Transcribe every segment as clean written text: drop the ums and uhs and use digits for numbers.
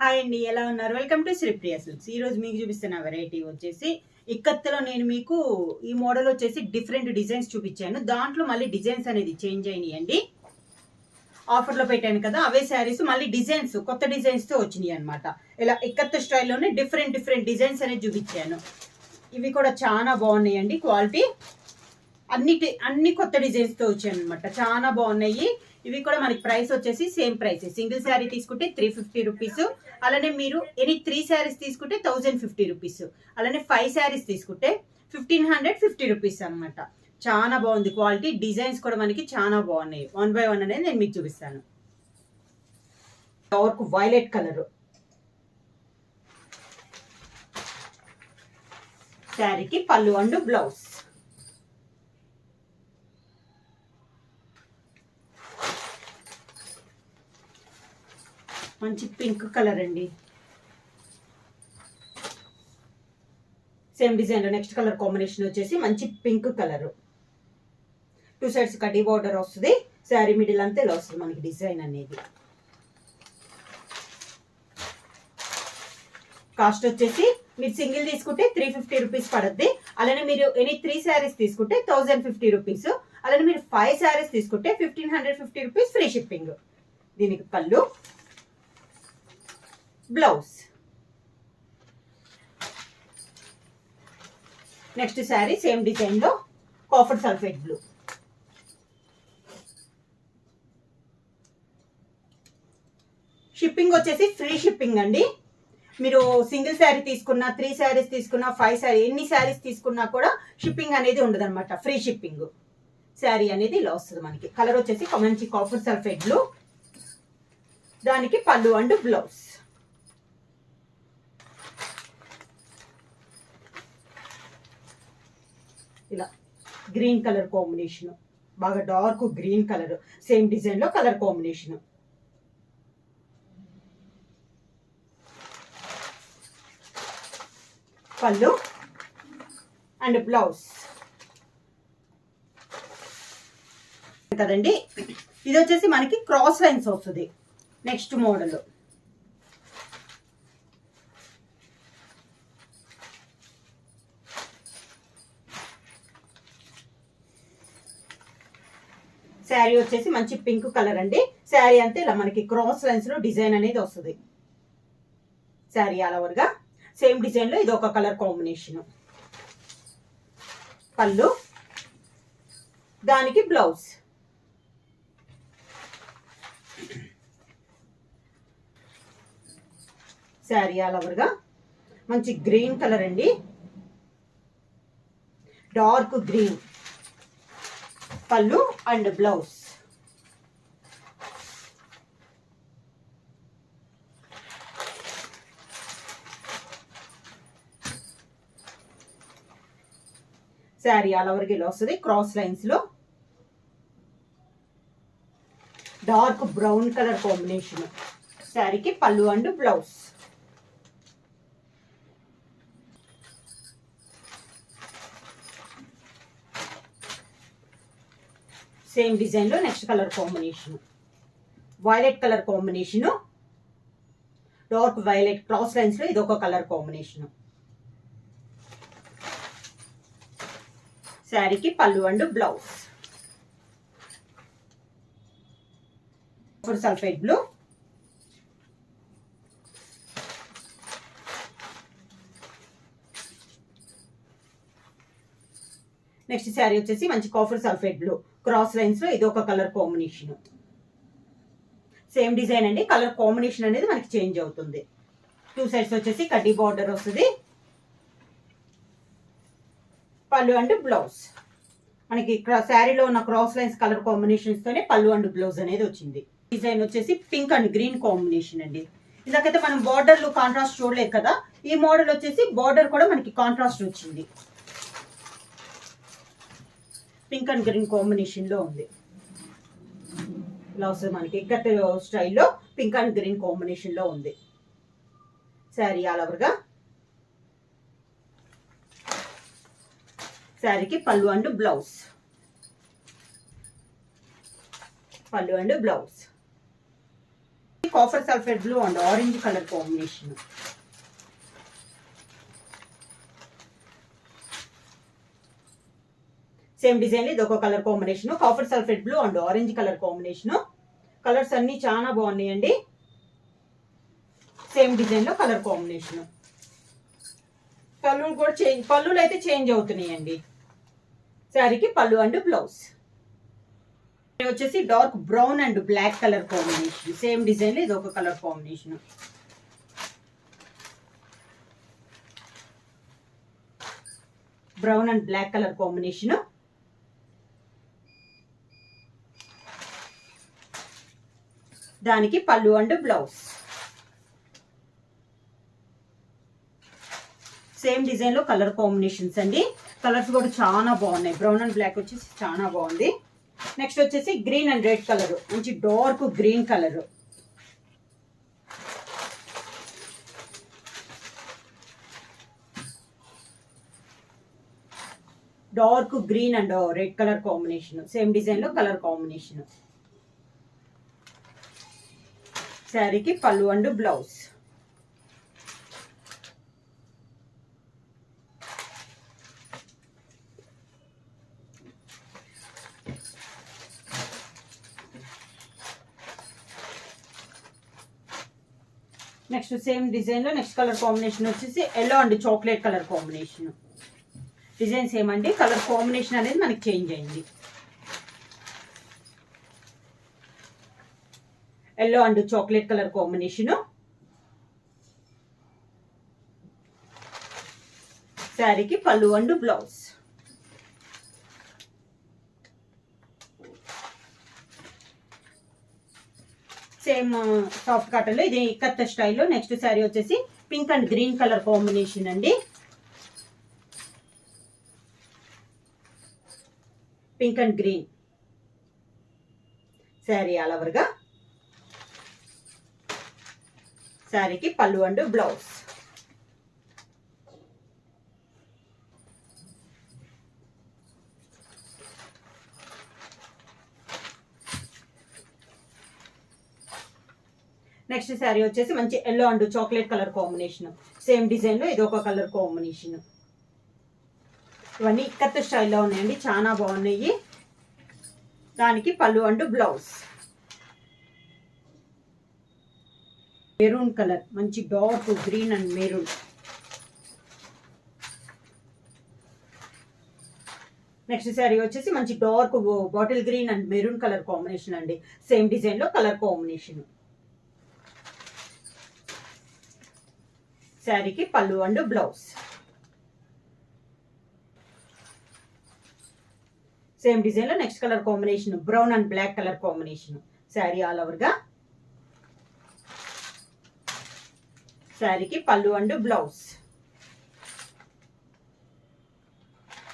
Hi అండి, ఎలా ఉన్నారు? Welcome to Sripriya silks. ఈ రోజు మీకు చూపిస్తున్న వెరైటీ వచ్చేసి ఇక్కత్తులో నేను మీకు ఈ మోడల్ వచ్చేసి డిఫరెంట్ డిజైన్స్ చూపించాను. దాంట్లో మళ్ళీ డిజైన్స్ అనేది చేంజ్ అయినాయండి. ఆఫర్లో పెట్టాను కదా, అవే శారీస్ మళ్ళీ డిజైన్స్ కొత్త డిజైన్స్తో వచ్చినాయి అనమాట. ఇలా ఇక్కత్తు స్టైల్లోనే డిఫరెంట్ డిజైన్స్ అనేది చూపించాను. ఇవి కూడా చాలా బాగున్నాయండి. క్వాలిటీ అన్ని కొత్త డిజైన్స్తో వచ్చాయి అనమాట. చాలా బాగున్నాయి. ఇవి కూడా మనకి ప్రైస్ వచ్చేసి సేమ్ ప్రైస్. సింగిల్ శారీ తీసుకుంటే 350 రూపీస్. అలానే మీరు ఎనీ 3 శారీస్ తీసుకుంటే 1050 రూపీస్. అలానే 5 శారీస్ తీసుకుంటే 1550 రూపీస్ అనమాట. చాలా బాగుంది క్వాలిటీ. డిజైన్స్ కూడా మనకి చాలా బాగున్నాయి. 1 by 1 అనేది నేను మీకు చూపిస్తాను. డార్క్ వైలెట్ కలర్ శారీకి పళ్ళు అండ్ బ్లౌజ్. మంచి పింక్ కలర్ అండి. సేమ్ డిజైన్ లో నెక్స్ట్ కలర్ కాంబినేషన్ వచ్చేసి మంచి పింక్ కలర్. 2 సైడ్స్ కడ్డీ బార్డర్ వస్తుంది. శారీ మిడిల్ అంతా ఇలా వస్తుంది మనకి డిజైన్ అనేది. కాస్ట్ వచ్చేసి మీరు సింగిల్ తీసుకుంటే 350 రూపీస్ పడుద్ది. అలానే మీరు ఎనీ 3 శారీస్ తీసుకుంటే 1050 రూపీస్. అలానే మీరు 5 శారీస్ తీసుకుంటే 1550 రూపీస్ ఫ్రీ షిప్పింగ్. దీనికి పళ్ళు, blouse. Next sari same design లో కాఫర్ సల్ఫేట్ బ్లూ. షిప్పింగ్ వచ్చేసి ఫ్రీ షిప్పింగ్ అండి. మీరు సింగిల్ శారీ తీసుకున్నా, 3 శారీస్ తీసుకున్నా, 5 శారీ ఎన్ని శారీస్ తీసుకున్నా కూడా షిప్పింగ్ అనేది ఉండదు అనమాట. Free shipping. శారీ అనేది ఇలా వస్తుంది మనకి. కలర్ వచ్చేసి మంచి కాఫర్ సల్ఫేట్ బ్లూ. దానికి పళ్ళు అండ్ బ్లౌజ్. ఇలా గ్రీన్ కలర్ కాంబినేషన్, బాగా dark green colour. Same design లో కలర్ కాంబినేషన్. పళ్ళు అండ్ బ్లౌజ్ కదండి. ఇది వచ్చేసి మనకి క్రాస్ లైన్స్ వస్తుంది. నెక్స్ట్ మోడల్ శారీ వచ్చేసి మంచి పింక్ కలర్ అండి. శారీ అంతే ఇలా మనకి క్రాస్ లైన్స్ లో డిజైన్ అనేది వస్తుంది. శారీ ఆల్ ఓవర్ గా సేమ్ డిజైన్ లో ఇది ఒక కలర్ కాంబినేషన్. పళ్ళు, దానికి బ్లౌజ్. శారీ ఆల్ ఓవర్ గా మంచి గ్రీన్ కలర్ అండి. Dark green. పళ్ళు అండ్ బ్లౌజ్. శారీ ఆల్ ఓవర్కి ఇలా వస్తుంది క్రాస్ లైన్స్ లో. Dark brown colour combination. శారీకి పళ్ళు అండ్ బ్లౌజ్. సేమ్ డిజైన్ లో next colour combination violet colour combination. Dark violet cross lines లో ఇది ఒక కలర్ కాంబినేషన్. శారీకి పళ్ళు and blouse. Sulphate blue. Next sari వచ్చేసి మంచి copper sulphate blue. Cross lines లో ఇది ఒక కలర్ కాంబినేషన్. సేమ్ డిజైన్ అండి. కలర్ కాంబినేషన్ అనేది మనకి చేంజ్ అవుతుంది. 2 సైడ్స్ వచ్చేసి కడ్డీ బార్డర్ వస్తుంది. పళ్ళు అండ్ బ్లౌజ్. మనకి శారీలో ఉన్న క్రాస్ లైన్స్ కలర్ కాంబినేషన్స్ తోనే పళ్ళు అండ్ బ్లౌజ్ అనేది వచ్చింది. డిజైన్ వచ్చేసి పింక్ అండ్ గ్రీన్ కాంబినేషన్ అండి. ఇందాకైతే మనం బార్డర్లు కాంట్రాస్ట్ చూడలేదు కదా, ఈ మోడల్ వచ్చేసి బార్డర్ కూడా మనకి కాంట్రాస్ట్ వచ్చింది. పింక్ అండ్ గ్రీన్ కాంబినేషన్ లో ఉంది. ఇలా వస్తుంది మనకి ఇక్కత్ స్టైల్లో పింక్ అండ్ గ్రీన్ కాంబినేషన్ లో ఉంది. శారీ ఆల్ ఓవర్ గా. శారీకి పళ్ళు అండ్ బ్లౌజ్. పళ్ళు and blouse. Copper sulphate blue and orange colour combination. Same design ఇది ఒక colour combination, copper sulphate blue and orange colour combination. Colours అన్ని చాలా బాగున్నాయండి. సేమ్ డిజైన్ లో కలర్ కాంబినేషన్. పళ్ళు కూడా పళ్ళులు అయితే చేంజ్ అవుతున్నాయండి. శారీకి పళ్ళు అండ్ బ్లౌజ్ వచ్చేసి dark brown and black colour combination. Same design లో ఇది ఒక colour combination. Brown and black colour combination. దానికి పళ్ళు అండ్ బ్లౌజ్. సేమ్ డిజైన్ లో కలర్ కాంబినేషన్స్ అండి. కలర్స్ కూడా చాలా బాగున్నాయి. బ్రౌన్ అండ్ బ్లాక్ వచ్చేసి చాలా బాగుంది. నెక్స్ట్ వచ్చేసి గ్రీన్ అండ్ రెడ్ కలర్, మంచి dark green colour. Dark green and red colour combination. Same design లో కలర్ కాంబినేషన్. శారీకి పళ్ళు and blouse. Next same design లో నెక్స్ట్ కలర్ కాంబినేషన్ వచ్చేసి yellow and chocolate colour combination. Design same అండి, colour combination అనేది మనకి change అయింది. Yellow and chocolate colour combination. శారీకి పళ్ళు and blouse. Same soft cotton లో ఇది ఇక్కత్త స్టైల్లో. నెక్స్ట్ శారీ వచ్చేసి pink and green colour combination అండి. Pink and green sari all over గా. శారీకి పళ్ళు అండ్ బ్లౌజ్. నెక్స్ట్ శారీ వచ్చేసి మంచి yellow and chocolate colour combination. Same design లో ఇది ఒక కలర్ కాంబినేషన్. ఇవన్నీ ఇక్కత్త స్టైల్లో ఉన్నాయండి, చాలా బాగున్నాయి. దానికి పళ్ళు అండ్ బ్లౌజ్. మెరూన్ కలర్, మంచి dark green and maroon. Next sari వచ్చేసి మంచి dark bottle green and maroon colour combination అండి. సేమ్ డిజైన్ లో కలర్ కాంబినేషన్. శారీకి పళ్ళు అండ్ బ్లౌజ్. సేమ్ డిజైన్ లో next colour combination brown and black colour combination. Sari all over గా. శారీకి పళ్ళు అండ్ బ్లౌజ్.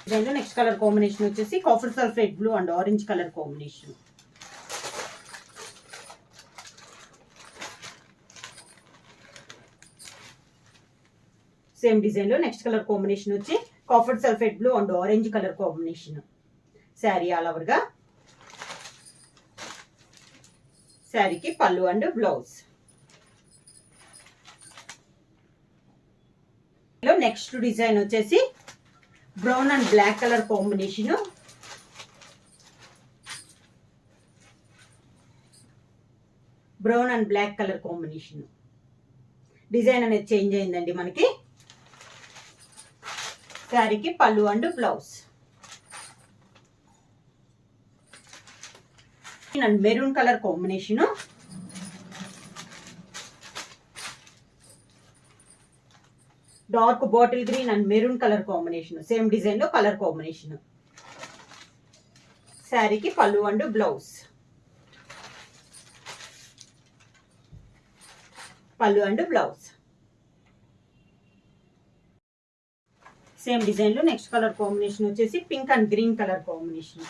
డిజైన్ లో నెక్స్ట్ కలర్ కాంబినేషన్ వచ్చేసి copper sulphate blue and orange colour combination. Same design లో next colour combination వచ్చి copper sulphate blue and orange colour combination. Sari all over గా. శారీకి పళ్ళు అండ్ బ్లౌజ్. నెక్స్ట్ డిజైన్ వచ్చేసి brown and black colour combination. Brown and black colour combination. Design అనేది change అయిందండి మనకి. శారీకి పళ్ళు and blouse. And maroon colour combination. Dark bottle green and maroon colour combination. Same design లో colour combination. శారీకి పళ్ళు and blouse. పళ్ళు and blouse. Same design లో నెక్స్ట్ కలర్ కాంబినేషన్ వచ్చేసి pink and green colour combination.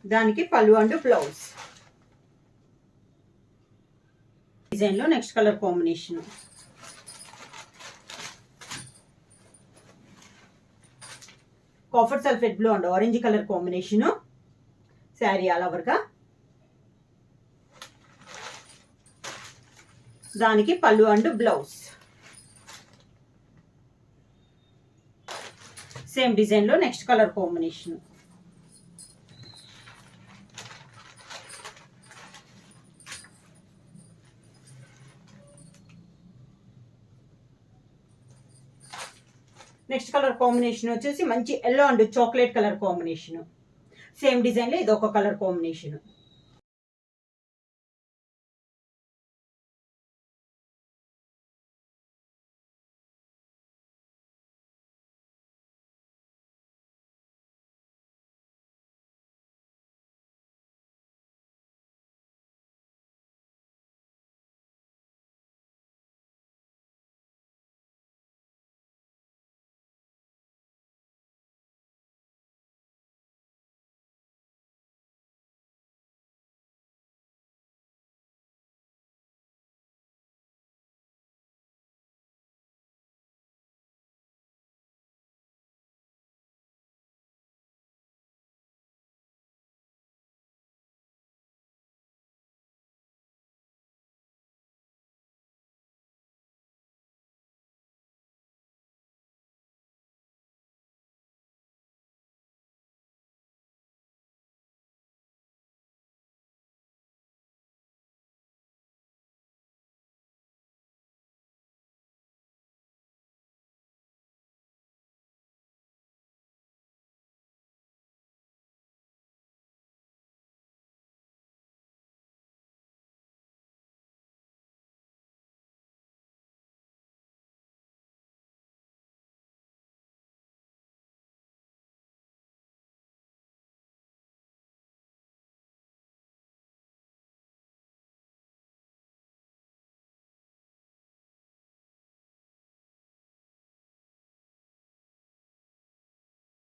దానికి పళ్ళు and blouse. Design లో next colour combination. Copper sulphate blue and orange colour combination. Sari all ఓవర్గా. దానికి పళ్ళు అండ్ బ్లౌజ్ సేమ్ డిజైన్ లో next colour combination. Next colour combination వచ్చేసి మంచి yellow and chocolate colour combination. Same design లో ఇది ఒక కలర్ కాంబినేషన్.